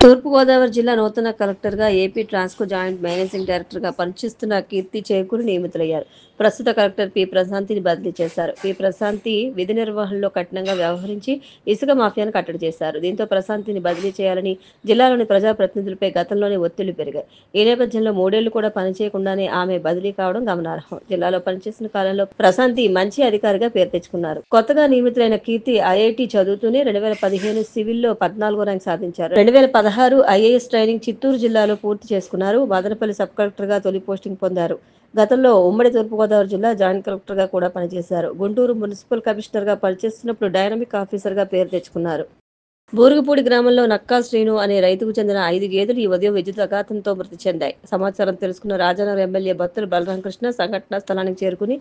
తూర్పుగోదావరి జిల్లా నూతన కలెక్టర్గా ఏపీ ట్రాన్స్కో జాయింట్ మేనేజింగ్ డైరెక్టర్గా పనిచేస్తున్న కీర్తి చేకూరి నియమితులయ్యారు. ప్రస్తుత కలెక్టర్ పి ప్రశాంతిని బదిలీ చేశారు. పి ప్రశాంతి విధి నిర్వహణలో కఠినంగా వ్యవహరించి ఇసుక మాఫియాను కట్టడి చేశారు. దీంతో ప్రశాంతిని బదిలీ చేయాలని జిల్లాలోని ప్రజాప్రతినిధులపై గతంలోనే ఒత్తిళ్లు పెరిగాయి. ఈ నేపథ్యంలో 3 ఏళ్లు కూడా పనిచేయకుండానే ఆమె బదిలీ కావడం గమనార్హం. జిల్లాలో పనిచేసిన కాలంలో ప్రశాంతి మంచి అధికారిగా పేరు తెచ్చుకున్నారు. కొత్తగా నియమితులైన కీర్తి ఐఐటి చదువుతూనే 2015 సివిల్లో 14వ ర్యాంక్ సాధించారు. 2016 ఐఏఎస్ ట్రైనింగ్ చిత్తూరు జిల్లాలో పూర్తి చేసుకున్నారు. మదనపల్లి సబ్ కలెక్టర్గా తొలి పోస్టింగ్ పొందారు. గతంలో ఉమ్మడి తూర్పుగోదావరి జిల్లా జాయింట్ కలెక్టర్గా కూడా పనిచేశారు. గుంటూరు మున్సిపల్ కమిషనర్గా పనిచేస్తున్నప్పుడు డైనమిక్ ఆఫీసర్గా పేరు తెచ్చుకున్నారు. బూరుగుపూడి గ్రామంలో నక్కా శ్రీను అనే రైతుకు చెందిన 5 గేదెలు ఈ ఉదయం విద్యుత్ ఆఘాతంతో మృతి చెందాయి. సమాచారం తెలుసుకున్న రాజానగరం ఎమ్మెల్యే బత్తుల బలరామకృష్ణ సంఘటనా స్థలానికి చేరుకుని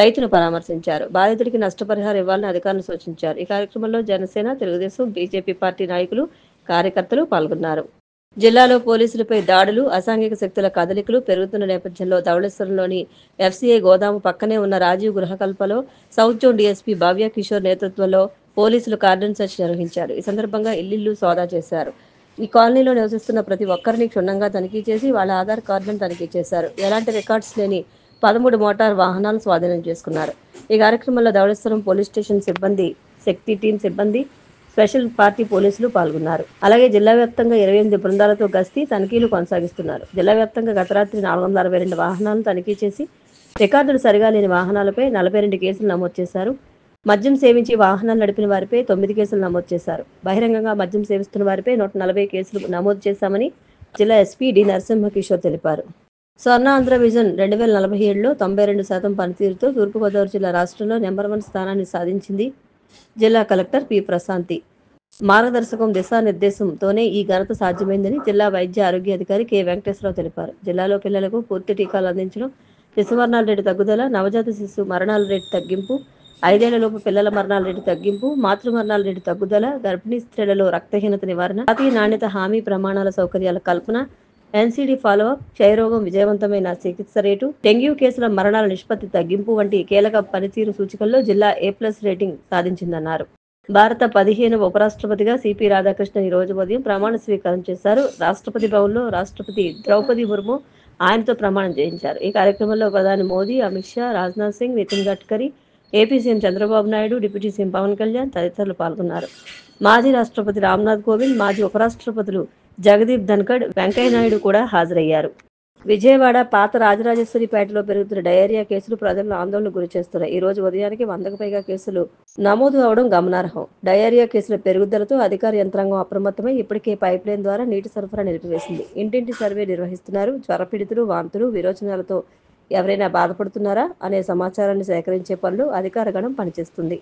రైతును పరామర్శించారు. బాధితుడికి నష్టపరిహారం ఇవ్వాలని అధికారులు సూచించారు. ఈ కార్యక్రమంలో జనసేన, తెలుగుదేశం, బీజేపీ పార్టీ నాయకులు, కార్యకర్తలు పాల్గొన్నారు. జిల్లాలో పోలీసులపై దాడులు, అసాంఘిక శక్తుల కదలికలు పెరుగుతున్న నేపథ్యంలో ధవళేశ్వరంలోని ఎఫ్సీఐ గోదాము పక్కనే ఉన్న రాజీవ్ గృహకల్పలో సౌత్ జోన్ డీఎస్పీ భవ్య కిషోర్ నేతృత్వంలో పోలీసులు కార్డన్ సెర్చ్ నిర్వహించారు. ఈ సందర్భంగా ఇల్లిల్లు సోదా చేశారు. ఈ కాలనీలో నివసిస్తున్న ప్రతి ఒక్కరిని క్షుణ్ణంగా తనిఖీ చేసి వాళ్ళ ఆధార్ కార్డులను తనిఖీ చేశారు. ఎలాంటి రికార్డ్స్ లేని 13 మోటార్ వాహనాలను స్వాధీనం చేసుకున్నారు. ఈ కార్యక్రమంలో ధవళేశ్వరం పోలీస్ స్టేషన్ సిబ్బంది, శక్తి టీం సిబ్బంది, స్పెషల్ పార్టీ పోలీసులు పాల్గొన్నారు. అలాగే జిల్లా వ్యాప్తంగా 28 బృందాలతో గస్తీ, తనిఖీలు కొనసాగిస్తున్నారు. జిల్లా వ్యాప్తంగా గత రాత్రి 462 వాహనాలను తనిఖీ చేసి రికార్డులు సరిగా లేని వాహనాలపై 42 కేసులు నమోదు చేశారు. మద్యం సేవించి వాహనాలు నడిపిన వారిపై 9 కేసులు నమోదు చేశారు. బహిరంగంగా మద్యం సేవిస్తున్న వారిపై 140 కేసులు నమోదు చేశామని జిల్లా ఎస్పీ డి నరసింహకిషోర్ తెలిపారు. స్వర్ణాంధ్ర విజన్ 2047లో 92% పనితీరుతో తూర్పుగోదావరి జిల్లా రాష్ట్రంలో నెంబర్ 1 స్థానాన్ని సాధించింది. జిల్లా కలెక్టర్ పి ప్రశాంతి మార్గదర్శకం, దిశానిర్దేశంతోనే ఈ ఘనత సాధ్యమైందని జిల్లా వైద్య ఆరోగ్య అధికారి కె వెంకటేశ్వరరావు తెలిపారు. జిల్లాలో పిల్లలకు పూర్తి టీకాలు అందించడం, శిశు మరణాల రేటు తగ్గుదల, నవజాత శిశు మరణాల రేటు తగ్గింపు, 5 ఏళ్లలోపు పిల్లల మరణాల రేటు తగ్గింపు, మాతృ మరణాల రేటు తగ్గుదల, గర్భిణీ స్త్రీలలో రక్తహీనత నివారణ, జాతీయ నాణ్యత హామీ ప్రమాణాల సౌకర్యాల కల్పన, ఎన్సీడీ ఫాలోఅప్, క్షయరోగం విజయవంతమైన చికిత్స రేటు, డెంగ్యూ కేసుల మరణాల నిష్పత్తి తగ్గింపు వంటి కీలక పనితీరు సూచికల్లో జిల్లా A+ రేటింగ్ సాధించిందన్నారు. భారత 15వ ఉపరాష్ట్రపతిగా సిపి రాధాకృష్ణన్ ఈ రోజు ఉదయం ప్రమాణ స్వీకారం చేశారు. రాష్ట్రపతి భవన్లో రాష్ట్రపతి ద్రౌపది ముర్ము ఆయనతో ప్రమాణం చేయించారు. ఈ కార్యక్రమంలో ప్రధాని Modi, Amit Shah, Rajnath Singh, Nitin Gadkari, AP CM Chandrababu Naidu, deputy CM Pawan Kalyan తదితరులు పాల్గొన్నారు. మాజీ రాష్ట్రపతి రామ్నాథ్ కోవింద్, మాజీ ఉపరాష్ట్రపతులు జగదీప్ ధన్ఖడ్, వెంకయ్యనాయుడు కూడా హాజరయ్యారు. విజయవాడ పాత రాజరాజేశ్వరిపేటలో పెరుగుతున్న డయేరియా కేసులు ప్రజలను ఆందోళనకు గురిచేస్తున్నాయి. ఈ రోజు ఉదయానికి 100కు పైగా కేసులు నమోదు అవడం గమనార్హం. డయేరియా కేసుల పెరుగుదలతో అధికార యంత్రాంగం అప్రమత్తమై ఇప్పటికే పైప్లైన్ ద్వారా నీటి సరఫరా నిలిపివేసింది. ఇంటింటి సర్వే నిర్వహిస్తున్నారు. జ్వరపీడితులు, వాంతులు, విరోచనాలతో ఎవరైనా బాధపడుతున్నారా అనే సమాచారాన్ని సేకరించే పనిలో అధికార గణం పనిచేస్తుంది.